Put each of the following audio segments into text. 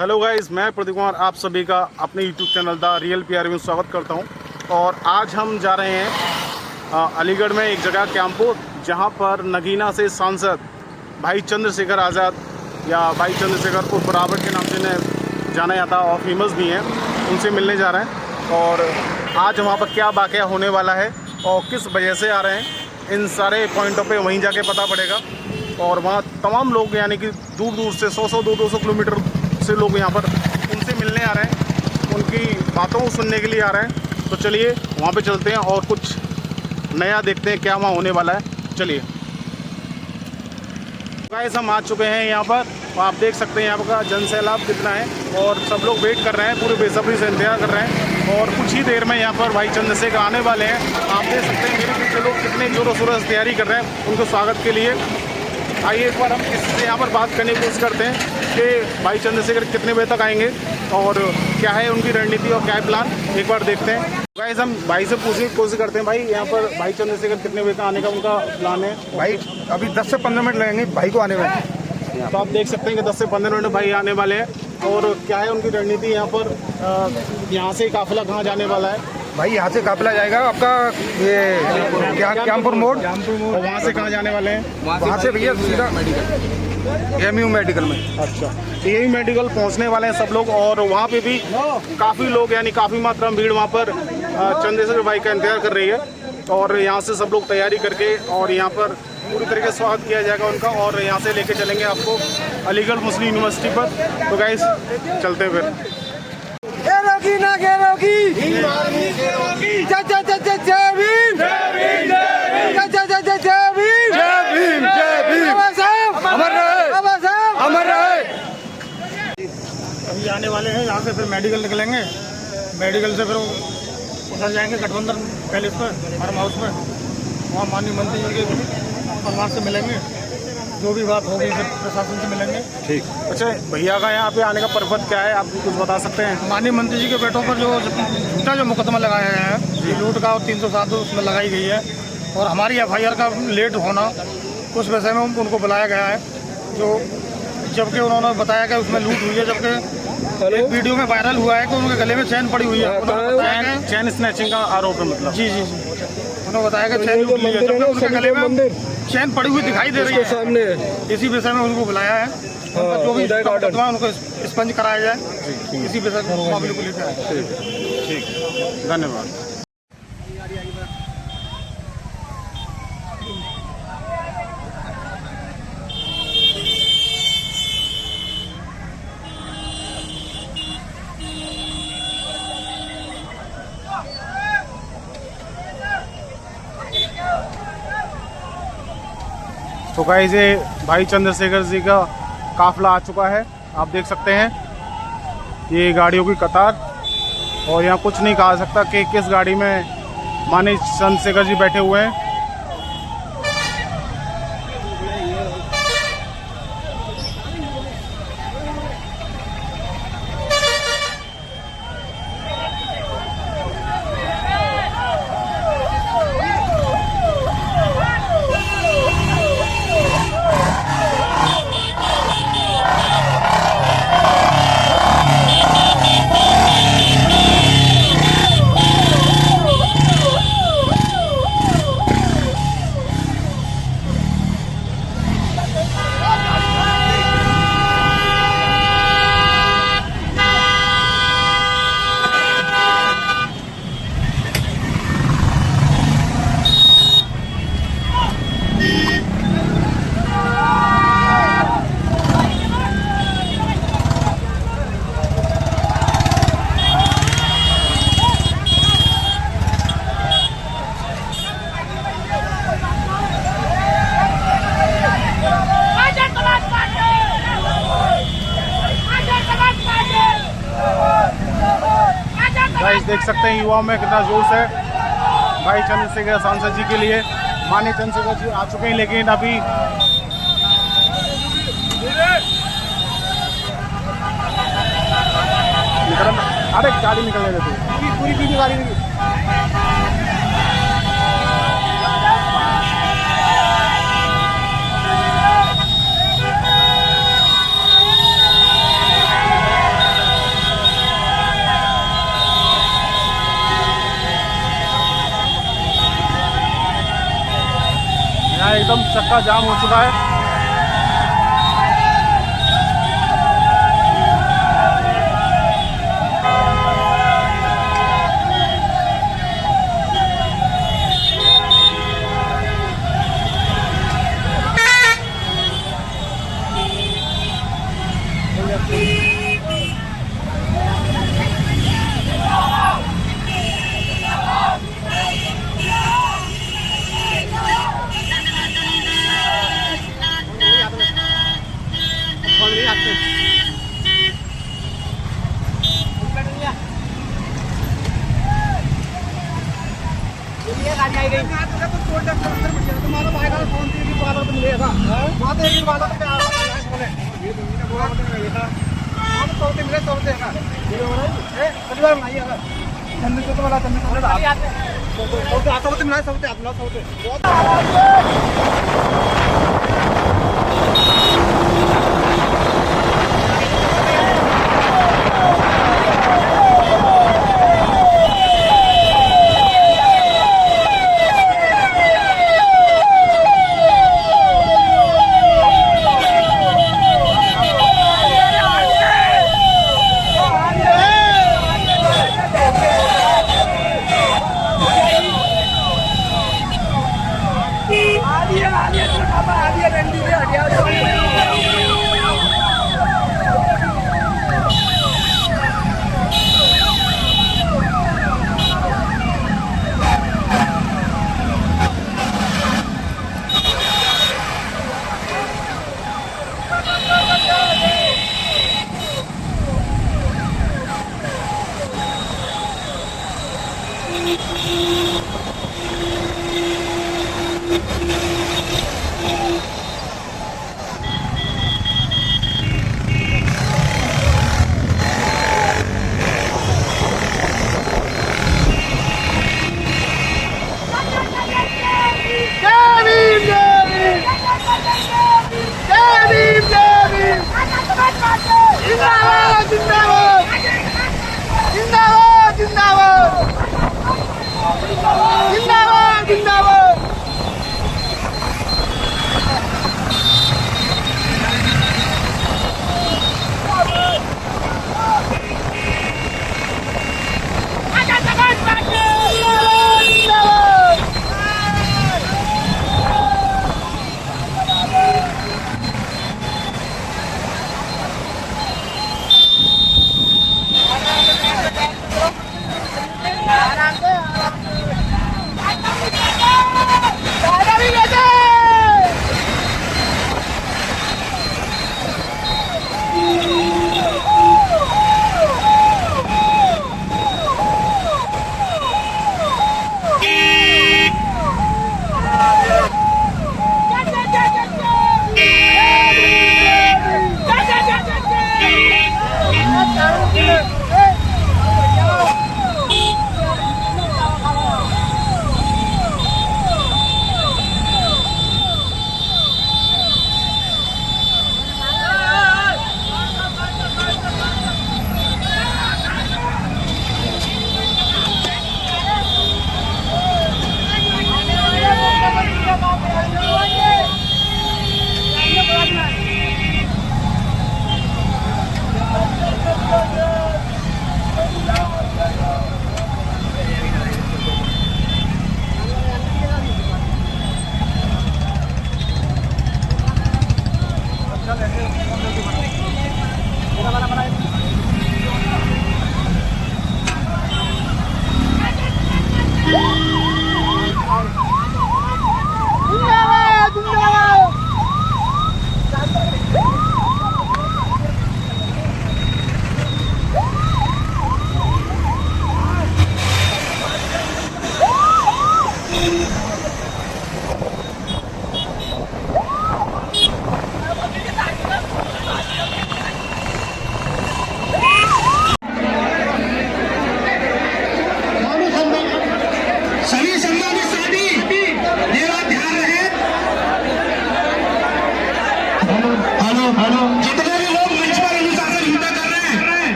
Hello guys, मैं प्रदीप कुमार आप सभी का अपने YouTube channel the real PR में स्वागत करता हूं। और आज हम जा रहे हैं अलीगढ़ में एक जगह कैंपो, जहां पर नगीना से सांसद भाई चंद्रशेखर आज़ाद या भाई चंद्रशेखर उर्फ रावत के नाम से इन्हें जाना जाता और फेमस भी हैं, उनसे मिलने जा रहे हैं। और आज वहाँ पर क्या वाक़या होने वाला है और किस वजह से आ रहे हैं, इन सारे पॉइंटों पे वहीं जाके पता पड़ेगा। और वहाँ तमाम लोग यानी कि दूर दूर से 100-100 200 किलोमीटर से लोग यहाँ पर उनसे मिलने आ रहे हैं, उनकी बातों को सुनने के लिए आ रहे हैं। तो चलिए वहाँ पे चलते हैं और कुछ नया देखते हैं क्या वहाँ होने वाला है। चलिए गाइस, हम आ चुके हैं यहाँ पर। आप देख सकते हैं यहाँ का जनसैलाब कितना है और सब लोग वेट कर रहे हैं, पूरे बेसब्री से इंतजार कर रहे हैं। और कुछ ही देर में यहाँ पर भाई चंद्रशेखर आने वाले हैं। आप देख सकते हैं मेरे पीछे लोग कितने जोरों शोरों से तैयारी कर रहे हैं उनको स्वागत के लिए। आइए एक बार हम इससे यहाँ पर बात करने की कोशिश करते हैं कि भाई चंद्रशेखर कितने बजे तक आएंगे और क्या है उनकी रणनीति और क्या है प्लान, एक बार देखते हैं। गाइस, हम भाई से पूछने की कोशिश करते हैं, भाई यहाँ पर भाई चंद्रशेखर कितने बजे तक आने का उनका प्लान है? भाई अभी 10 से 15 मिनट लगेंगे भाई को आने में। तो आप देख सकते हैं कि 10 से 15 मिनट भाई आने वाले हैं। और क्या है उनकी रणनीति यहाँ पर, यहाँ से काफिला कहाँ जाने वाला है? भाई यहाँ से काफिला जाएगा आपका ये कैंपुर मोड़। और वहाँ से कहाँ जाने वाले हैं? वहाँ से भैया सीधा एमयू मेडिकल में। अच्छा, यही मेडिकल पहुंचने वाले हैं सब लोग। और वहाँ पे भी काफ़ी लोग यानी काफ़ी मात्रा में भीड़ वहाँ पर चंद्रशेखर भाई का इंतजार कर रही है। और यहाँ से सब लोग तैयारी करके और यहाँ पर पूरी तरीके से स्वागत किया जाएगा उनका। और यहाँ से लेके चलेंगे आपको अलीगढ़ मुस्लिम यूनिवर्सिटी पर। तो गाइस चलते हैं फिर। अभी आने वाले हैं, यहाँ से फिर मेडिकल निकलेंगे, मेडिकल से फिर उधर जाएंगे गठबंधन पैलेस पर, फार्म हाउस में। वहाँ माननीय मंत्री जी के परिवार से मिलेंगे, जो भी बात होगी फिर प्रशासन से मिलेंगे। ठीक। अच्छा, भैया का यहाँ पे आने का पर्पज क्या है, आप कुछ बता सकते हैं? माननीय मंत्री जी के बेटों पर जो मुकदमा लगाया है लूट का और 307 उसमें लगाई गई है। और हमारी FIR का लेट होना, उस विषय में उनको बुलाया गया है। जो जबकि उन्होंने बताया कि उसमें लूट हुई है, जबकि एक वीडियो में वायरल हुआ है कि उनके गले में चैन पड़ी हुई है। चैन स्नैचिंग का आरोप है मतलब? जी जी जी, उन्होंने बताया कि चैन लूट ली है, जबकि उनके गले में चैन पड़ी हुई दिखाई दे रही है सामने। इसी विषय में उनको बुलाया है, जो भी मुकदमा उनको स्पंज कराया जाए, इसी विषय मामले को लेकर। ठीक, धन्यवाद। तो गाइस, ये भाई चंद्रशेखर जी का काफिला आ चुका है। आप देख सकते हैं ये गाड़ियों की कतार। और यहाँ कुछ नहीं कहा सकता कि किस गाड़ी में माननीय चंद्रशेखर जी बैठे हुए हैं। गाइस, देख सकते हैं युवाओं में कितना जोश है भाई चंद्रशेखर सांसद जी के लिए। माननीय चंद्रशेखर जी आ चुके हैं, लेकिन अभी अरे गाड़ी निकलने देते, पूरी गाड़ी चक्का जाम हो चुका है।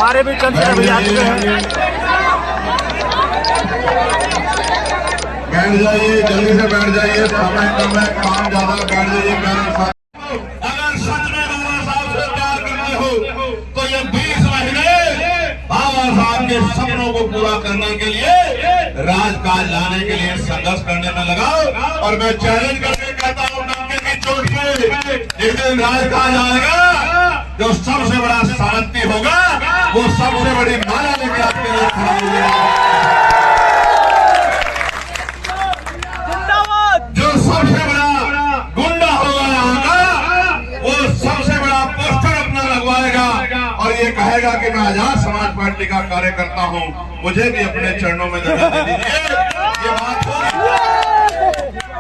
हमारे भी चंद भैया हैं। बैठ जाइए, जल्दी से बैठ जाइए, समय कम है, काम ज्यादा, बैठ जाइए मेरे साथ। अगर सच में बाबा साहब से प्यार करते हो तो ये 20 महीने बाबा साहब के सपनों को पूरा करने के लिए, राजकाज लाने के लिए संघर्ष करने में लगाओ। और मैं चैलेंज करके कहता हूँ, डंके की चोट पे जिस दिन राजकाज आएगा, जो सबसे बड़ा शांति होगा वो सबसे बड़ी माला लेके आपके लिए खड़ा होगा। जो सबसे बड़ा गुंडा होगा यहाँ का, वो सबसे बड़ा पोस्टर अपना लगवाएगा और ये कहेगा कि मैं आजाद समाज पार्टी का कार्यकर्ता हूँ, मुझे भी अपने चरणों में जगह दे दीजिए। ये बात हो,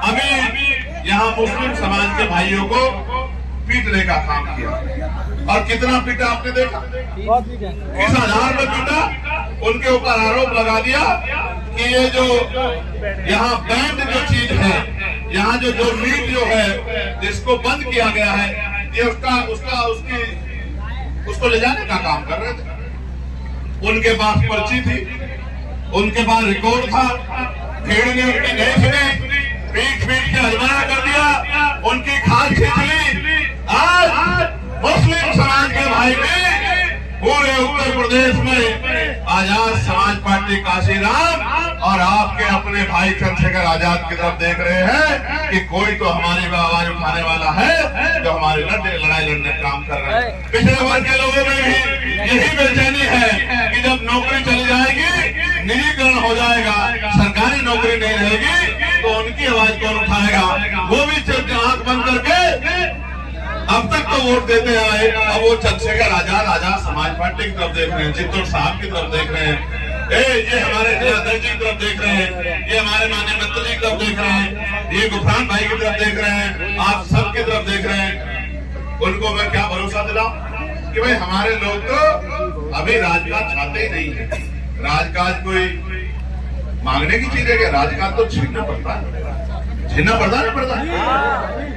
अभी यहाँ मुस्लिम समाज के भाइयों को पीटने का काम किया और कितना पीटा आपने देखा, किस आधार में पीटा। उनके ऊपर आरोप लगा दिया कि ये जो यहाँ बैंड जो चीज है, यहाँ जो मीट जो है जिसको बंद किया गया है, ये उसको ले जाने का काम कर रहे थे। उनके पास पर्ची थी, उनके पास रिकॉर्ड था, भीड़ ने उनकी नहीं सुनी, पीट के हजमाना कर दिया, उनकी खाल खींच ली। आज मुस्लिम समाज के भाई भी पूरे उत्तर प्रदेश में आजाद समाज पार्टी काशीराम और आपके अपने भाई चंद्रशेखर आजाद की तरफ देख रहे हैं कि कोई तो हमारी आवाज उठाने वाला है, जो हमारी लड़ाई लड़ने का काम कर रहे हैं। पिछड़े वर्ग के लोगों में भी यही बेचैनी है कि जब नौकरी चली जाएगी, निजीकरण हो जाएगा, सरकारी नौकरी नहीं रहेगी, तो उनकी आवाज कौन उठाएगा। वो भी आंख बंद करके अब तक तो वोट देते आए, अब वो चंद्रशेखर आजाद समाज पार्टी की तरफ देख रहे हैं, चित्तौड़ साहब की तरफ देख रहे हैं, ये हमारे जिलाध्यक्ष जी की तरफ देख रहे हैं, ये हमारे माननीय मंत्री जी की तरफ देख रहे हैं, ये गुफरान भाई की तरफ देख रहे हैं, आप सब की तरफ देख रहे हैं। उनको मैं क्या भरोसा दिलाऊं कि भाई हमारे लोग तो अभी राजकाज चाहते ही नहीं है। राजकाज कोई मांगने की चीज है कि राजकाज तो छीनना पड़ता है, छीनना पड़ता है, पड़ता है।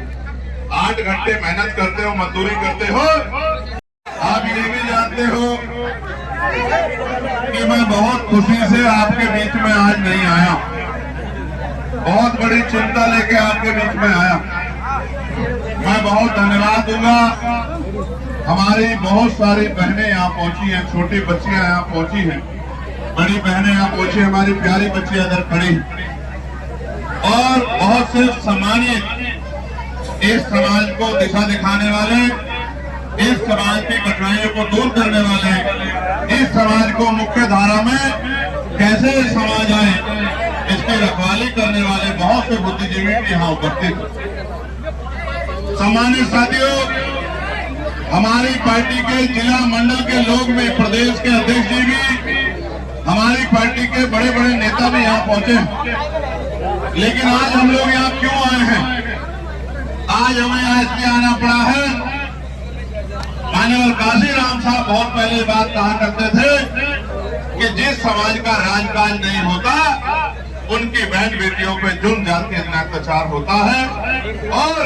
8 घंटे मेहनत करते हो, मजदूरी करते हो। आप ये भी जानते हो कि मैं बहुत खुशी से आपके बीच में आज नहीं आया, बहुत बड़ी चिंता लेके आपके बीच में आया। मैं बहुत धन्यवाद दूंगा, हमारी बहुत सारी बहनें यहाँ पहुंची हैं, छोटी बच्चियां यहाँ पहुंची हैं, बड़ी बहनें यहाँ पहुंची, हमारी प्यारी बच्चियां इधर खड़ी, और बहुत से सम्मानित इस समाज को दिशा दिखाने वाले, इस समाज की कठिनाइयों को दूर करने वाले, इस समाज को मुख्य धारा में कैसे समाज आए, इसकी रखवाली करने वाले बहुत से बुद्धिजीवी यहाँ उपस्थित। सम्मानित साथियों, हमारी पार्टी के जिला मंडल के लोग भी, प्रदेश के अध्यक्ष जी भी, हमारी पार्टी के बड़े बड़े नेता भी यहाँ पहुंचे। लेकिन आज हम लोग यहाँ क्यों आए हैं? आज हमें यहाँ इसलिए आना पड़ा है, माननीय काशीराम साहब बहुत पहले बात कहा करते थे कि जिस समाज का राजकाज नहीं होता, उनकी बहन बेटियों पे जुर्म जाति अत्याचार होता है और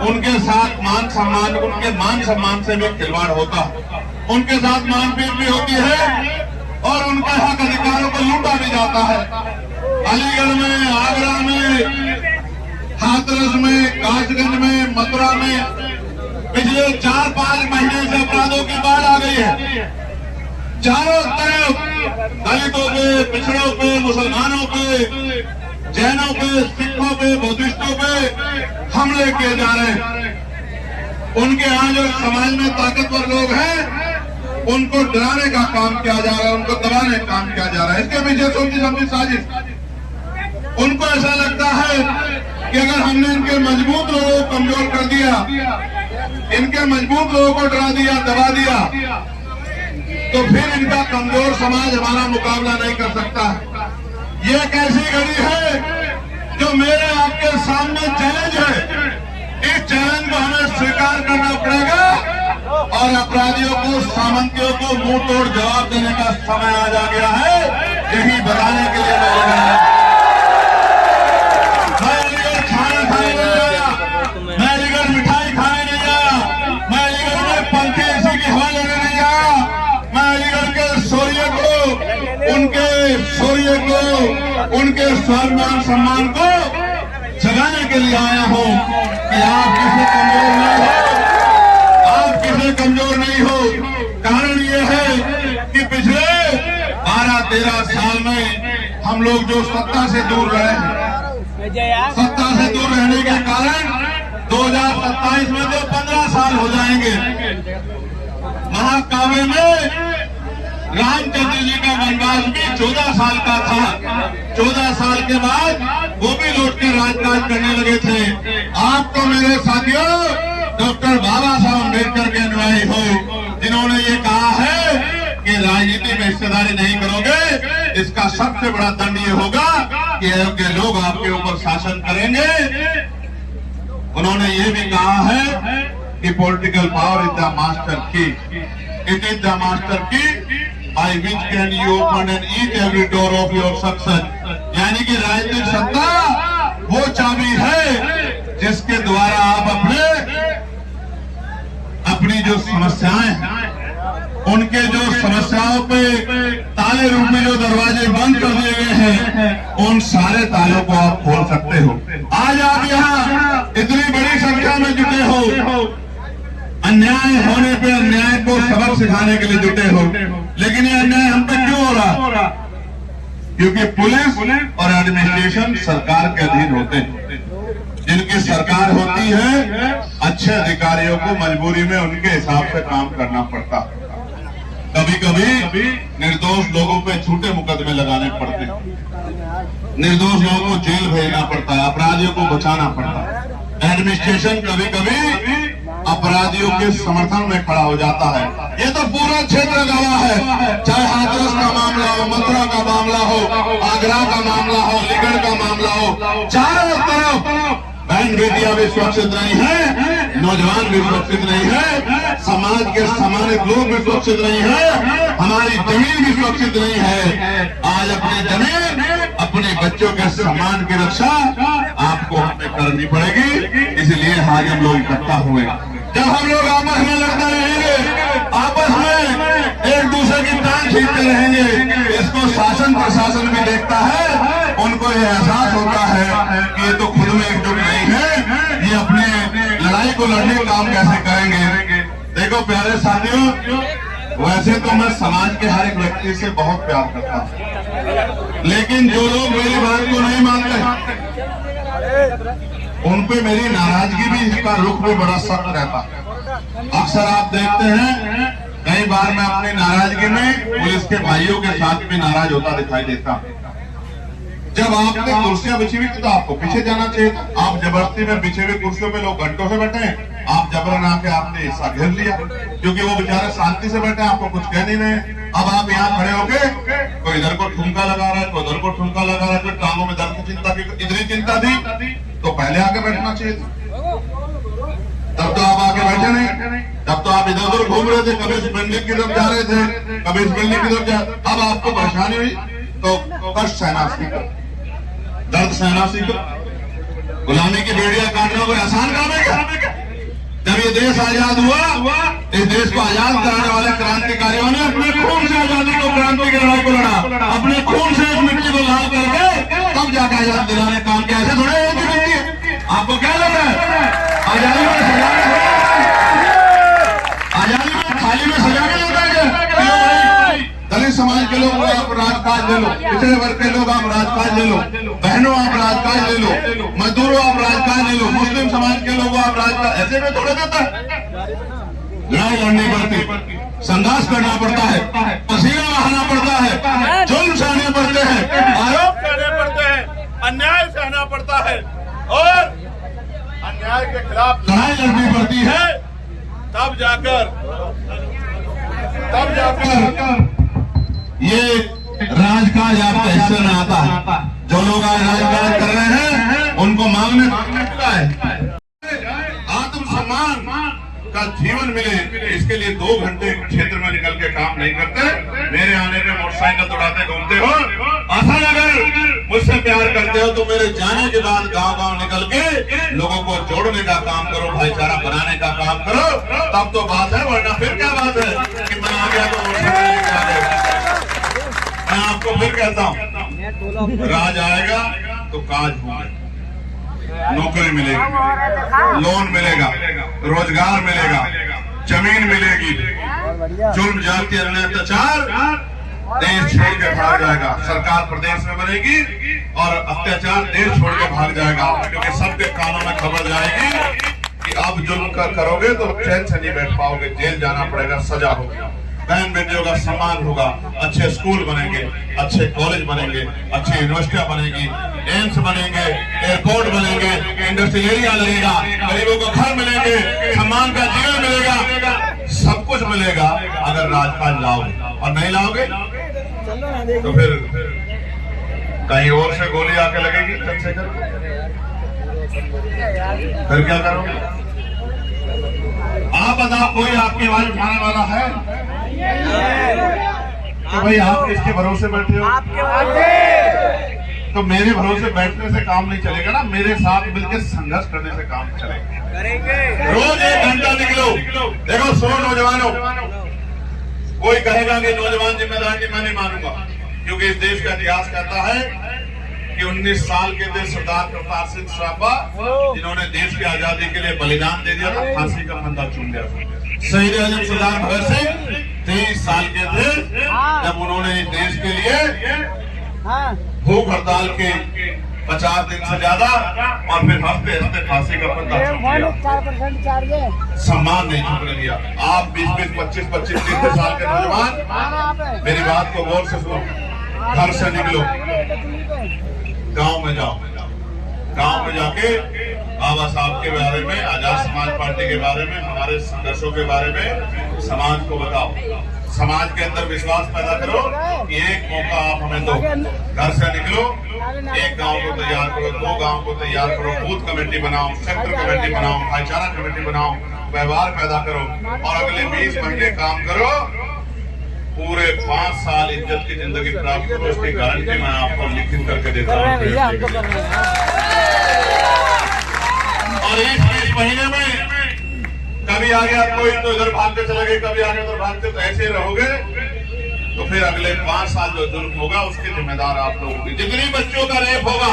उनके साथ मान सम्मान, उनके मान सम्मान से भी खिलवाड़ होता है, उनके साथ मारपीट भी होती है और उनके हक अधिकारों को लूटा भी जाता है। अलीगढ़ में, आगरा में, हाथरस में, कासगंज में, मथुरा में पिछले 4-5 महीने से अपराधों की बाढ़ आ गई है। चारों तरफ दलितों पे, पिछड़ों पे, मुसलमानों पे, जैनों पे, सिखों पे, बुद्धिस्टों पे हमले किए जा रहे हैं। उनके यहाँ जो समाज में ताकतवर लोग हैं, उनको डराने का काम किया जा रहा है, उनको दबाने का काम किया जा रहा है। इसके पीछे सोची समझी साजिश। उनको ऐसा लगता है कि अगर हमने इनके मजबूत लोगों को कमजोर कर दिया, इनके मजबूत लोगों को डरा दिया, दबा दिया, तो फिर इनका कमजोर समाज हमारा मुकाबला नहीं कर सकता। ये एक ऐसी घड़ी है जो मेरे आपके सामने चैलेंज है। इस चैलेंज को हमें स्वीकार करना पड़ेगा और अपराधियों को, सामंतियों को मुंह तोड़ जवाब देने का समय आ जा गया है। यही बताने के लिए मैं अलीगढ़ खाना खाने नहीं आया, मैं अलीगढ़ मिठाई खाने नहीं आया, मैं अलीगढ़ में पंखे एसी की हवा लेने नहीं आया, उनके स्वाभिमान सम्मान को जगाने के लिए आया हूं कि आप किसी कमजोर नहीं हो, आप किसी कमजोर नहीं हो। कारण ये है कि पिछले 12-13 साल में हम लोग जो सत्ता से दूर रहे हैं, सत्ता से दूर रहने के कारण 2027 में जो 15 साल हो जाएंगे, महाकाव्य में रामचंद्र जी का वनवास भी 14 साल का था। 14 साल के बाद वो भी लौट के राजकाज करने लगे थे। आप तो मेरे साथियों डॉक्टर बाबा साहब अम्बेडकर के अनुयायी हो, जिन्होंने ये कहा है कि राजनीति में हिस्सेदारी नहीं करोगे, इसका सबसे बड़ा दंड ये होगा कि अयोग्य लोग आपके ऊपर शासन करेंगे। उन्होंने ये भी कहा है कि political power is the master की, इट इज द मास्टर की by which can you open and each every door of your success। यानी कि राजनीतिक सत्ता वो चाबी है जिसके द्वारा आप अपनी जो समस्याएं हैं, उनके जो समस्याओं पे ताले रूप में जो दरवाजे बंद कर दिए गए हैं, उन सारे तालों को आप खोल सकते हो। आज आप यहाँ इतनी बड़ी संख्या में जुटे हो, अन्याय होने पे अन्याय को सबक सिखाने के लिए जुटे हो, लेकिन ये अन्याय हम पे क्यों हो रहा? क्योंकि पुलिस और एडमिनिस्ट्रेशन सरकार के अधीन होते हैं। जिनकी सरकार होती है, अच्छे अधिकारियों को मजबूरी में उनके हिसाब से काम करना पड़ता। कभी कभी निर्दोष लोगों पे झूठे मुकदमे लगाने पड़ते हैं, निर्दोष लोगों को जेल भेजना पड़ता है, अपराधियों को बचाना पड़ता है। एडमिनिस्ट्रेशन कभी कभी अपराधियों के समर्थन में खड़ा हो जाता है। ये तो पूरा क्षेत्र गवाह है, चाहे हाथरस का मामला हो, मथुरा का मामला हो, आगरा का मामला हो, अलीगढ़ का मामला हो, चारों तरफ बहन बेटियां भी सुरक्षित नहीं है, नौजवान भी सुरक्षित नहीं है, समाज के सम्मानित लोग भी सुरक्षित नहीं है, हमारी जमीन भी सुरक्षित नहीं है। आज अपनी जमीन, अपने बच्चों के सम्मान की रक्षा आपको हमें करनी पड़ेगी। इसलिए आज हम लोग इकट्ठा हुए। जब हम लोग आपस में लड़ते रहेंगे, आपस में एक दूसरे की टांग खींचते रहेंगे, इसको शासन प्रशासन भी देखता है, उनको ये एहसास होता है कि ये तो खुद में एकजुट नहीं है, ये अपने लड़ाई को लड़ने का काम कैसे करेंगे। देखो प्यारे साथियों, वैसे तो मैं समाज के हर एक व्यक्ति से बहुत प्यार करता हूँ, लेकिन जो लोग मेरी बात को नहीं मानते, उन पे मेरी नाराजगी भी, इसका रुख भी बड़ा सख्त रहता है। अक्सर आप देखते हैं, कई बार मैं अपनी नाराजगी में पुलिस के भाइयों के साथ भी नाराज होता दिखाई देता हूं। जब आपने कुर्सियां बिछी हुई थी तो आपको पीछे जाना चाहिए था। आप जबरदस्ती में बिछे हुए कुर्सियों पे लोग घंटों से बैठे हैं, आप जबरन आके आपने हिस्सा घेर लिया, क्योंकि वो बेचारे शांति से बैठे हैं, आपको कुछ कह नहीं रहे। अब आप यहाँ खड़े होके कोई इधर को ठुमका लगा रहा है, कोई उधर को ठुमका लगा रहा है, कोई टांगों में दर्द की चिंता की, इतनी चिंता थी तो पहले आके बैठना चाहिए था। तब तो आप आके बैठे नहीं, तब तो आप इधर उधर घूम रहे थे, कभी इस बिल्डिंग की तरफ जा रहे थे, कभी इस बिल्डिंग की तरफ जा। अब आपको परेशानी हुई तो कष्ट सहना सीखो, दर्द सहना सीखो। गुलामी की बेड़ियां काटना कोई आसान काम है क्या? जब ये देश आजाद हुआ, इस देश को आजाद कराने वाले क्रांतिकारियों ने अपने खून से आजादी को, क्रांति की लड़ाई को लड़ा, अपने खून से इस मिट्टी को लाल करके तब जाकर आजाद दिलाने काम किया। ऐसे थोड़े होती मिट्टी है। आपको क्या लग रहा है? आजादी में सजाने, आजादी में थाली में सजाने होता है क्या? दलित समाज के लोग आप राजकाज ले लो, पिछड़े वर्ग के लोग आप राजकाज ले लो, बहनों आप राजकाज ले लो, मजदूरों आप राजकाज ले लो, मुस्लिम समाज के लोग आप राजकाज, ऐसे में थोड़े देता है। लड़ाई लड़नी पड़ती, संघर्ष करना पड़ता है, पसीना बहाना पड़ता है, जुल्म सहने पड़ते हैं, आरोप सहने पड़ते हैं, अन्याय सहना पड़ता है और अन्याय के खिलाफ लड़ाई लड़नी पड़ती है। तब जाकर ये राजकाज आपका हिस्से में आता है। जो लोग आज राजकाज कर रहे हैं उनको मांगने मिलता है। आत्मसम्मान का जीवन मिले, इसके लिए 2 घंटे क्षेत्र में निकल के काम नहीं करते, मेरे आने पे मोटरसाइकिल दौड़ाते घूमते हो। असल अगर मुझसे प्यार करते हो तो मेरे जाने के बाद गांव-गांव निकल के लोगों को जोड़ने का काम करो, भाईचारा बनाने का काम करो, तब तो बात है। वरना फिर क्या बात है कि मैं आ गया तो मोटरसाइकिल लेके आ गया। मैं आपको फिर कहता हूँ, राज आएगा तो काज होगा, नौकरी मिलेगी, लोन मिलेगा, रोजगार मिलेगा, जमीन मिलेगी। जुल्म जाति अन्याय अत्याचार देश छोड़ के भाग जाएगा, सरकार प्रदेश में बनेगी और अत्याचार देश छोड़ के भाग जाएगा, क्योंकि सबके कानों में खबर जाएगी कि अब जुल्म करोगे तो चैन से नहीं बैठ पाओगे, जेल जाना पड़ेगा, सजा होगी, बहन बेटियों का सम्मान होगा, अच्छे स्कूल बनेंगे, अच्छे कॉलेज बनेंगे, अच्छी यूनिवर्सिटियां बनेगी, एम्स बनेंगे, एयरपोर्ट बनेंगे, इंडस्ट्रियल एरिया लगेगा, गरीबों को घर मिलेंगे, सम्मान का जीवन मिलेगा, सब कुछ मिलेगा अगर राजपाल लाओगे। और नहीं लाओगे तो फिर कहीं और से गोली आके लगेगी चंद्रशेखर, फिर क्या करोगे? आप बताओ, कोई आपकी आवाज उठाने वाला है तो भाई आप किसके भरोसे बैठे हो? तो मेरे भरोसे बैठने से काम नहीं चलेगा ना, मेरे साथ मिलकर संघर्ष करने से काम चलेगा। रोज 1 घंटा निकलो। देखो 100 नौजवानों, कोई कहेगा कि नौजवान जिम्मेदार नहीं, मैं नहीं मानूंगा, क्योंकि इस देश का इतिहास कहता है कि 19 साल के थे सरदार प्रताप सिंह सराभा, जिन्होंने देश की आजादी के लिए बलिदान दे दिया था, फांसी का फंदा चूम दिया था। शहीद आजम सरदार भगत सिंह 23 साल के थे जब उन्होंने देश के लिए भूख हड़ताल के 50 दिन से ज्यादा और फिर हंसते हंसते फांसी का फंदा चूम दिया, सम्मान नहीं चूकने दिया। आप 20-20, 25-25, 30 साल के नौजवान मेरी बात को गौर से सुनो, घर से निकलो, गांव में जाओ, गांव में जाके बाबा साहब के बारे में, आजाद समाज पार्टी के बारे में, हमारे संघर्षों के बारे में समाज को बताओ, समाज के अंदर विश्वास पैदा करो कि एक मौका आप हमें दो, घर से निकलो, एक गांव को तैयार करो, 2 गांव को तैयार करो, बूथ कमेटी बनाओ, सेक्टर कमेटी बनाओ, भाईचारा कमेटी बनाओ, व्यवहार पैदा करो और अगले 20 महीने काम करो, पूरे 5 साल इज्जत की जिंदगी प्राप्त करो, उसकी गारंटी मैं आपको लिखित करके देता हूँ। और इस 20 महीने में कभी आ गया कोई तो इधर भागते चले गए, कभी आ गया तो भागते, तो ऐसे रहोगे तो फिर अगले 5 साल जो जुल्म होगा उसके जिम्मेदार आप लोग होंगे। जितनी बच्चों का रेप होगा,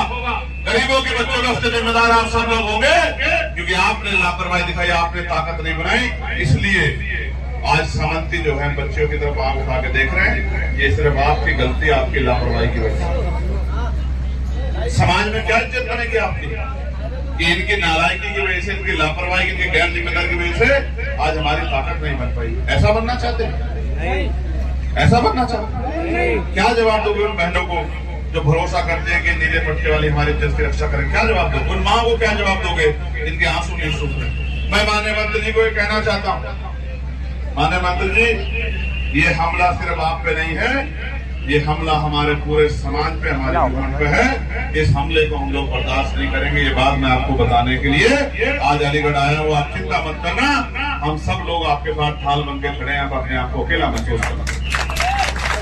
गरीबों के बच्चों का, उसके जिम्मेदार आप सब लोग होंगे, क्योंकि आपने लापरवाही दिखाई, आपने ताकत नहीं बनाई। इसलिए आज सामंती जो है बच्चों की तरफ आंख उठा के देख रहे हैं, ये सिर्फ आपकी गलती, आपकी लापरवाही की वजह से। समाज में क्या इज्जत बनेगी आपकी? कि इनकी नालायकी की वजह से, इनकी लापरवाही, इनकी गैर जिम्मेदारी की वजह से आज हमारी ताकत नहीं बन पाई। ऐसा बनना चाहते हैं? ऐसा बनना चाहते हैं? क्या जवाब दोगे उन बहनों को जो भरोसा करते हैं कि नीले पट्टे वाली हमारी इज्जत की रक्षा करें? क्या जवाब दोगे उन माँ को? क्या जवाब दोगे? इनके आंसू नहीं सूख रहे। मैं माननीय मंत्री जी को ये कहना चाहता हूँ, माननीय मंत्री जी, ये हमला सिर्फ आप पे नहीं है, ये हमला हमारे पूरे समाज पे, हमारे जीवन पे है। इस हमले को हम लोग बर्दाश्त नहीं करेंगे। ये बात मैं आपको बताने के लिए आज अलीगढ़ आया हूँ। आप चिंता मत करना, हम सब लोग आपके साथ ठाल बन के खड़े हैं, आप अपने आप को अकेला महसूस करना।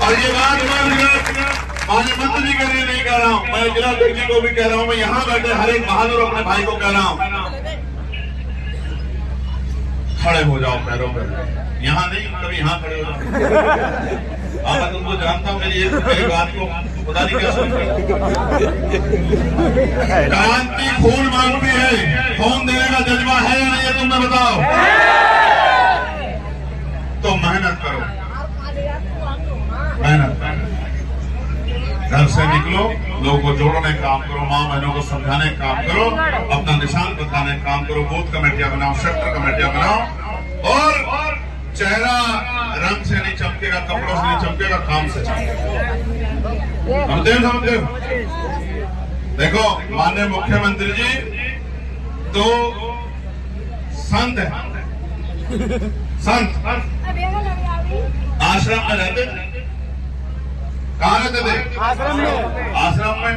और ये बात माननीय मंत्री जी के लिए नहीं कह रहा हूँ, मैं जिला अध्यक्ष जी को भी कह रहा हूँ, मैं यहाँ बैठे हर एक बहादुर अपने भाई को कह रहा हूँ, खड़े हो जाओ पैरों पर। यहाँ नहीं, कभी यहाँ खड़े हो जाओ। मैं तुमको जानता हूँ, मेरी बात को पता नहीं क्या सुन रहे। क्रांति खून मांगती है, खून देने का जज्बा है या नहीं, तुम मैं बताओ। तो मेहनत करो, मेहनत करो, घर से निकलो, लोगों को जोड़ने का काम करो, माँ बहनों को समझाने का काम करो, अपना निशान बताने का काम करो, बूथ कमेटियां बनाओ, सेक्टर कमेटियां बनाओ और चेहरा रंग से नहीं चमकेगा, कपड़ों से नहीं चमकेगा, काम से चमकेगा। समझे? देखो माननीय मुख्यमंत्री जी तो संत है, संत आश्रम में रहते थे। कहाँ रहते थे? आश्रम में। आश्रम में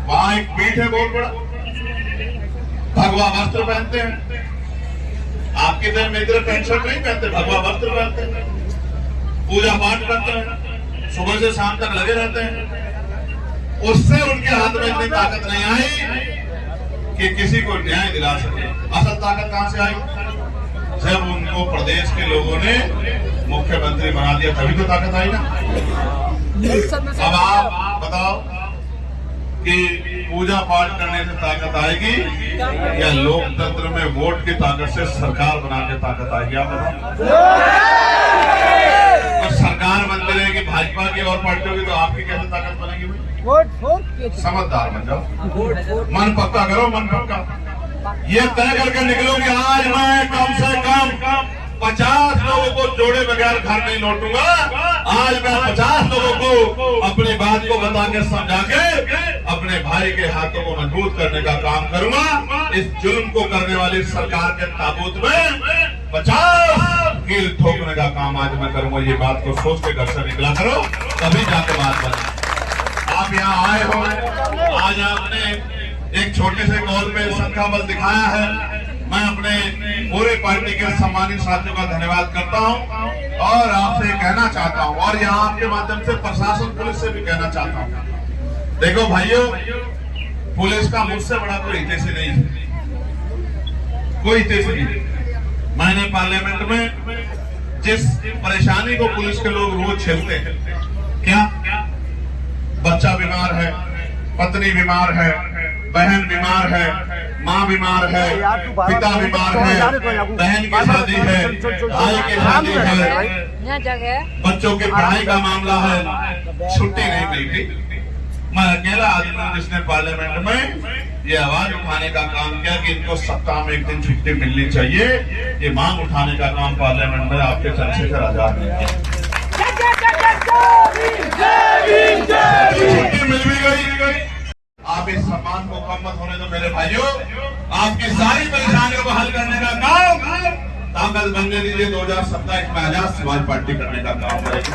वहां एक पीठ है बहुत बड़ा, भगवा वस्त्र पहनते हैं। आपके तरह मेरी तरह पैंट शर्ट नहीं पहनते, भगवा वस्त्र पहनते हैं, पूजा पाठ करते हैं, सुबह से शाम तक लगे रहते हैं। उससे उनके हाथ में इतनी ताकत नहीं आई कि किसी को न्याय दिला सके। असल ताकत कहां से आई? जब उनको प्रदेश के लोगों ने मुख्यमंत्री बना दिया, तभी तो ताकत आई ना। अब आप बताओ कि पूजा पाठ करने से ताकत आएगी या लोकतंत्र में वोट की ताकत से सरकार बना के ताकत आएगी? आप बताओ। और सरकार बनती रहेगी भाजपा की और पार्टियों की, तो आपकी कैसे ताकत बनेगी भाई? समझदार बन जाओ, मन पक्का करो, मन पक्का। ये तय करके निकलो कि आज मैं कम से कम 50 लोगों को जोड़े बगैर घर नहीं लौटूंगा। आज मैं 50 लोगों को अपनी बात को बता के समझा के अपने भाई के हाथों को मजबूत करने का काम करूंगा। इस जुल्म को करने वाली सरकार के ताबूत में 50 कील ठोकने का काम आज मैं करूंगा। ये बात को सोच के घर से निकला करो, तभी जाके बात बने। आप यहाँ आए हो, आज आपने एक छोटे से कॉल में संख्या बल दिखाया है। मैं अपने पूरे पार्टी के सम्मानित साथियों का धन्यवाद करता हूं और आपसे कहना चाहता हूं, और यहाँ आपके माध्यम से प्रशासन पुलिस से भी कहना चाहता हूं। देखो भाइयों, पुलिस का मुझसे बड़ा कोई हितैषी नहीं है, कोई हितैषी नहीं। मैंने पार्लियामेंट में जिस परेशानी को पुलिस के लोग रोज झेलते हैं, क्या बच्चा बीमार है, पत्नी बीमार है, बहन बीमार है, माँ बीमार है, पिता बीमार है, बहन की शादी है, भाई की शादी है, बच्चों की पढ़ाई का मामला है, छुट्टी नहीं मिलती। मैं अकेला आदमी हूं जिसने पार्लियामेंट में ये आवाज उठाने का काम किया कि इनको सप्ताह में एक दिन छुट्टी मिलनी चाहिए। ये मांग उठाने का काम पार्लियामेंट में आपके चंद्रशेखर आजाद ने किया। छुट्टी मिल भी गई। आप इस सम्मान को कम मत होने दो मेरे भाइयों। आपकी सारी परेशानियों को हल करने का काम ताकत बनने दीजिए। 2027 में आजाद समाज पार्टी करने का काम करेगी।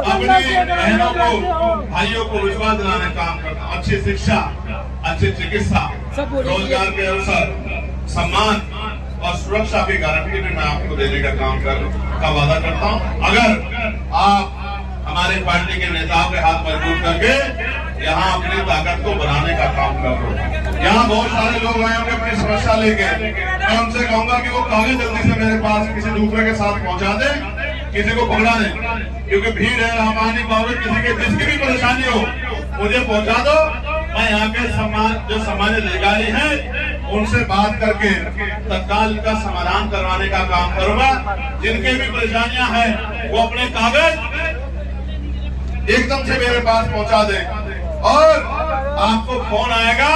अपनी बहनों को, भाइयों को विश्वास दिलाने का काम करता हूँ। अच्छी शिक्षा, अच्छी चिकित्सा, रोजगार के अवसर, सम्मान और सुरक्षा की गारंटी भी मैं आपको देने का काम का वादा करता हूँ। अगर आप हमारे पार्टी के नेताओं के हाथ मजबूत करके यहाँ अपनी ताकत को बनाने का काम कर रहे। यहाँ बहुत सारे लोग आए होंगे अपनी समस्या लेके। मैं उनसे कहूंगा कि वो कागज जल्दी से मेरे पास किसी दूसरे के साथ पहुंचा दे, किसी को पकड़ा दे, क्योंकि भीड़ है, हम आ नहीं पाओगे। किसी के जिसकी भी परेशानी हो मुझे पहुंचा दो। मैं यहाँ के जो सामान्य अधिकारी हैं उनसे बात करके तत्काल का समाधान करवाने का काम करूंगा। जिनके भी परेशानियां हैं वो अपने कागज एकदम से मेरे पास पहुंचा दे और आपको फोन आएगा,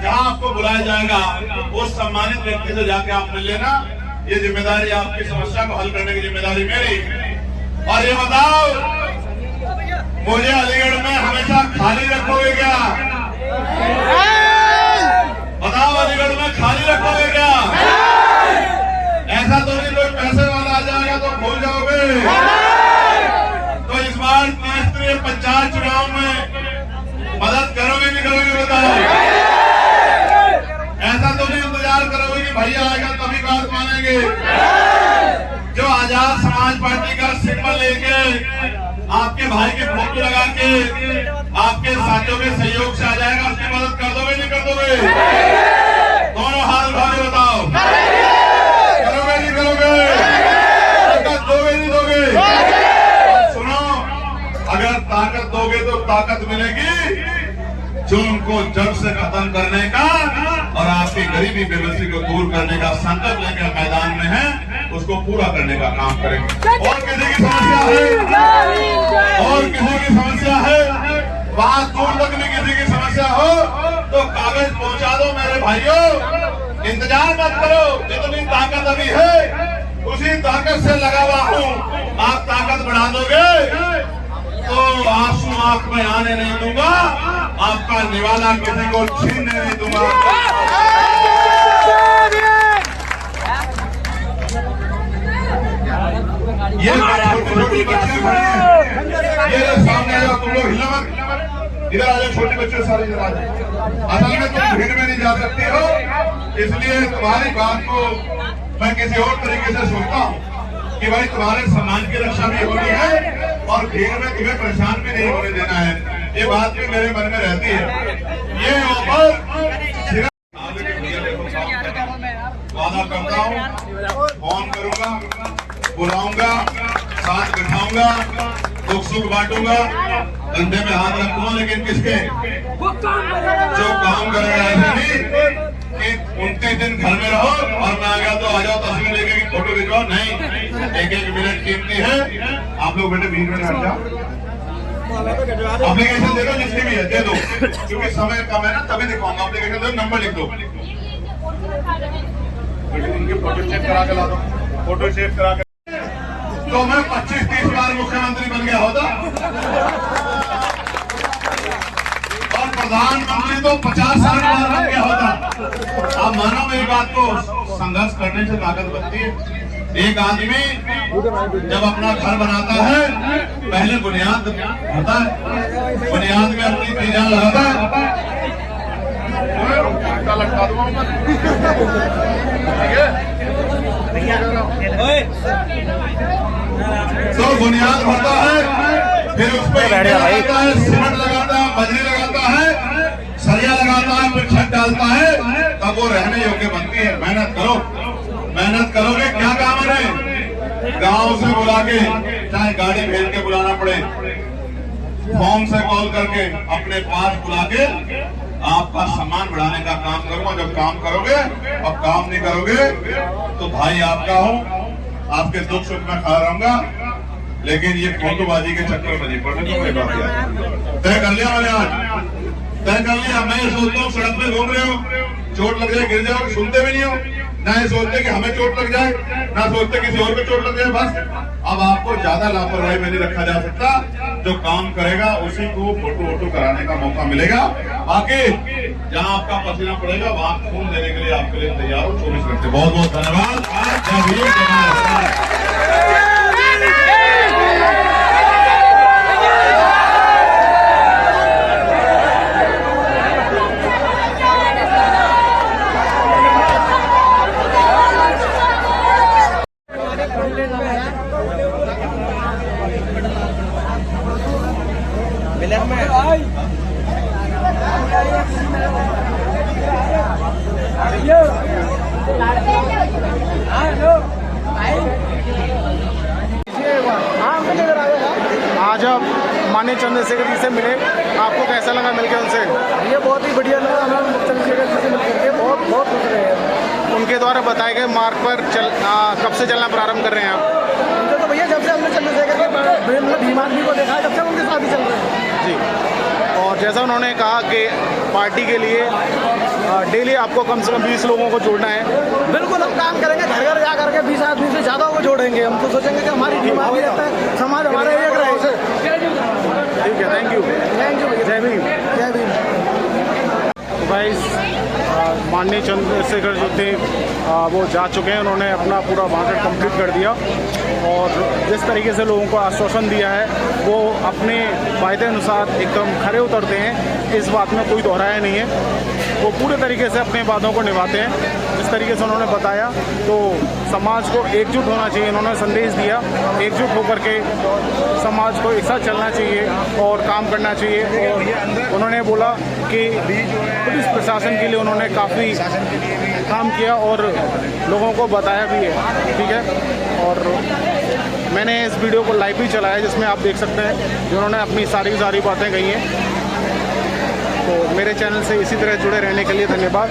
जहां आपको बुलाया जाएगा उस सम्मानित व्यक्ति से जाके आप मिल लेना। ये जिम्मेदारी, आपकी समस्या को हल करने की जिम्मेदारी मेरी। और ये बताओ, मुझे अलीगढ़ में हमेशा खाली रखोगे क्या? बताओ, अलीगढ़ में खाली रखोगे क्या? ऐसा तो नहीं कोई पैसे वाला आ जाएगा तो भूल जाओगे। तो इस बार त्रिस्तरीय पंचायत चुनाव में मदद करोगे नहीं करोगे? बताओ। ऐसा तो नहीं इंतजार करोगे कि भैया आएगा तभी बात मानेंगे। जो आजाद समाज पार्टी का सिंबल लेके आपके भाई के फोटो लगा के आपके साथियों के सहयोग से आ जाएगा, उसकी मदद कर दोगे नहीं कर दोगे? दोनों हाथ उठा के बताओ, करोगे नहीं करोगे? दोगे नहीं दोगे? अगर ताकत दोगे तो ताकत मिलेगी जुल्म को जड़ से खत्म करने का, और आपकी गरीबी बेबसी को दूर करने का संकल्प लेकर मैदान में है, उसको पूरा करने का काम करेंगे। और किसी की समस्या है, और किसी की समस्या है, वहां दूर तक भी किसी की समस्या हो तो कागज पहुंचा दो मेरे भाइयों। इंतजार मत करो, जितनी ताकत अभी है उसी ताकत से लगा हुआ हूं। आप ताकत बढ़ा दोगे तो आंसू आंख में आने नहीं दूंगा, आपका निवाला किसी को छीनने नहीं दूंगा। ये छोटे बच्चे खड़े हैं, ये सामने आ जाओ, तुम लोग हिला मत, इधर आ जाओ। छोटे बच्चे सारे इधर आ जाओ। असल में तुम भीड़ में नहीं जा सकती हो, इसलिए तुम्हारी बात को मैं किसी और तरीके से सोचता हूँ कि भाई तुम्हारे सम्मान की रक्षा भी होनी है और भीड़ में तुम्हें परेशान भी नहीं होने देना है। ये बात भी मेरे मन में रहती है। ये ऑफर वादा करता हूँ, फोन करूंगा बुलाऊंगा, साथ बिठाऊंगा, दुख सुख बांटूंगा, कंधे में हाथ रखूंगा, लेकिन किसके? जो काम करेगा। ऐसे नहीं कि 29 दिन घर में रहो और मैं आ गया तो आ जाओ तस्वीर लेके कि फोटो खिंचवाओ। नहीं, एक एक मिनट कीमती है। आप लोग बेटे बीच में हट जाओ, एप्लीकेशन दे दो, जिसकी भी है दे दो, क्योंकि समय कम है ना, तभी दिखाऊंगा। एप्लीकेशन दो, नंबर लिख दो, इनके फोटो सेव करा के ला दो, फोटो सेव करा के। तो मैं 25-30 बार मुख्यमंत्री बन गया होता और प्रधानमंत्री तो 50 साल बार बन गया होता। आप मानो मेरी बात को, संघर्ष करने से ताकत बनती है। एक आदमी जब अपना घर बनाता है पहले बुनियाद होता है, बुनियाद में अपनी चीजें लगाता है। तो बुनियाद होता है, फिर उस पर लगाता है, सीमेंट लगाता है, बजरी लगाता है, सरिया लगाता है, फिर छत डालता है, तब वो रहने योग्य बनती है। मेहनत करो, मेहनत करोगे क्या काम है? गांव से बुला के, चाहे गाड़ी भेज के बुलाना पड़े, फोन से कॉल करके अपने पास बुला के आपका सम्मान बढ़ाने का काम करूंगा। जब काम करोगे, अब काम नहीं करोगे तो भाई आपका हूं, आपके दुख सुख में खड़ा रहूंगा, लेकिन ये फोटोबाजी के चक्कर में नहीं पड़ने। तय कर लिया मैंने, आज तय कर लिया। मैं ये सोचता हूँ सड़क में घूम रहे हो, चोट लग जाए, गिर जाओ, सुनते भी नहीं हो, ना ये सोचते कि हमें चोट लग जाए, ना सोचते किसी और को चोट लग जाए। बस अब आपको ज्यादा लापरवाही में नहीं रखा जा सकता। जो काम करेगा उसी को फोटो वोटो कराने का मौका मिलेगा। बाकी जहां आपका पसीना पड़ेगा वहां खून देने के लिए आपके लिए तैयार हो 24 घंटे। बहुत बहुत धन्यवाद। जय भीम, जय भारत। आज आप माननीय चंद्रशेखर जी से मिले, आपको कैसा लगा मिलकर उनसे? ये बहुत ही बढ़िया लगा हमें चंद्रशेखर जी से मिलकर के, बहुत बहुत खुश रहे हैं। उनके द्वारा बताए गए मार्ग पर कब से चलना प्रारंभ कर रहे हैं आप? उनसे तो भैया जब से हमने चंद्रशेखर के भीम आदमी को देखा है, तब से उनके साथ ही चल रहे हैं जी। और जैसा उन्होंने कहा कि पार्टी के लिए डेली आपको कम से कम 20 लोगों को जोड़ना है। बिल्कुल, हम काम करेंगे, घर घर जा करके 20 आदमी से ज़्यादा को जोड़ेंगे। हम तो सोचेंगे कि हमारी भीम आदमी रहता है, समाज हमारा एक रहे। ठीक है, थैंक यू। थैंक यू, जय भीम। जय भीम। गाइस, माननीय चंद्रशेखर जो थे वो जा चुके हैं। उन्होंने अपना पूरा भाषण कंप्लीट कर दिया और जिस तरीके से लोगों को आश्वासन दिया है वो अपने वायदे अनुसार एकदम खरे उतरते हैं। इस बात में कोई दोहराया नहीं है, वो पूरे तरीके से अपने वादों को निभाते हैं। जिस तरीके से उन्होंने बताया तो समाज को एकजुट होना चाहिए। उन्होंने संदेश दिया एकजुट होकर के समाज को एक साथ चलना चाहिए और काम करना चाहिए। और उन्होंने बोला कि पुलिस प्रशासन के लिए उन्होंने काफ़ी काम किया और लोगों को बताया भी है। ठीक है, और मैंने इस वीडियो को लाइव भी चलाया जिसमें आप देख सकते हैं जिन्होंने अपनी सारी बातें कही हैं। तो मेरे चैनल से इसी तरह जुड़े रहने के लिए धन्यवाद।